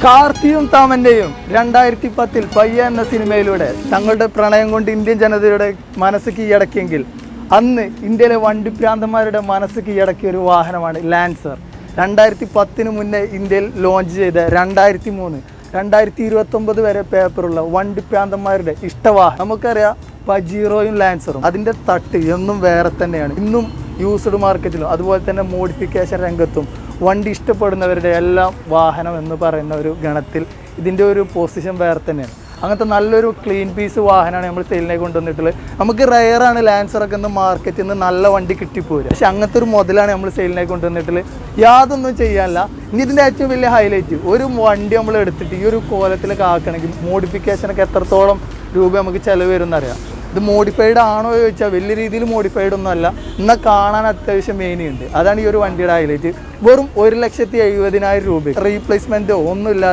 കാർത്തിയും താമന്റെയും 2010 പയ്യ എന്ന സിനിമയിലൂടെ തങ്ങളുടെ പ്രണയം കൊണ്ട് ഇന്ത്യൻ ജനതയുടെ മനസ്സ് കീഴടക്കിയെങ്കിൽ അന്ന് ഇന്ത്യയിലെ വണ്ടിപ്രാന്തന്മാരുടെ മനസ്സ് കീഴടക്കിയ ഒരു വാഹനമാണ് ലാൻസർ. 2010 മുന്നേ ഇന്ത്യയിൽ ലോഞ്ച് ചെയ്ത 2023-2029 വരെ പേപ്പറുള്ള വണ്ടിപ്രാന്തന്മാരുടെ ഇഷ്ടവാഹനം. നമുക്കറിയാം പജീറോയും ലാൻസറും അതിൻ്റെ തട്ട് എന്നും വേറെ തന്നെയാണ്. ഇന്നും യൂസ്ഡ് മാർക്കറ്റിലും അതുപോലെ തന്നെ മോഡിഫിക്കേഷൻ രംഗത്തും വണ്ടി ഇഷ്ടപ്പെടുന്നവരുടെ എല്ലാം വാഹനം എന്ന് പറയുന്ന ഒരു ഗണത്തിൽ ഇതിൻ്റെ ഒരു പൊസിഷൻ വേറെ തന്നെയാണ്. അങ്ങനത്തെ നല്ലൊരു ക്ലീൻ പീസ് വാഹനമാണ് നമ്മൾ സെയിലിലേക്ക് കൊണ്ടുവന്നിട്ടുള്ളത്. നമുക്ക് റയറാണ് ലാൻസറൊക്കെ ഒന്ന് മാർക്കറ്റിൽ നിന്ന് നല്ല വണ്ടി കിട്ടിപ്പോരും. പക്ഷെ അങ്ങനത്തെ ഒരു മുതലാണ് നമ്മൾ സെയിലിലേക്ക് കൊണ്ടുവന്നിട്ടുള്ളത്. യാതൊന്നും ചെയ്യാനില്ല. ഇനി ഇതിൻ്റെ ഏറ്റവും വലിയ ഹൈലൈറ്റ്, ഒരു വണ്ടി നമ്മൾ എടുത്തിട്ട് ഈ ഒരു കോലത്തിലൊക്കെ ആക്കണമെങ്കിൽ മോഡിഫിക്കേഷനൊക്കെ എത്രത്തോളം രൂപ നമുക്ക് ചിലവ് വരുമെന്നറിയാം. ഇത് മോഡിഫൈഡ് ആണോ ചോദിച്ചാൽ വലിയ രീതിയിൽ മോഡിഫൈഡ് ഒന്നും അല്ല, എന്നാൽ കാണാൻ അത്യാവശ്യം മേനിയുണ്ട്. അതാണ് ഈ ഒരു വണ്ടിയുടെ ഹൈലൈറ്റ്. വെറും 1,70,70,000 രൂപ റീപ്ലേസ്മെൻറ്റോ ഒന്നുമില്ലാത്ത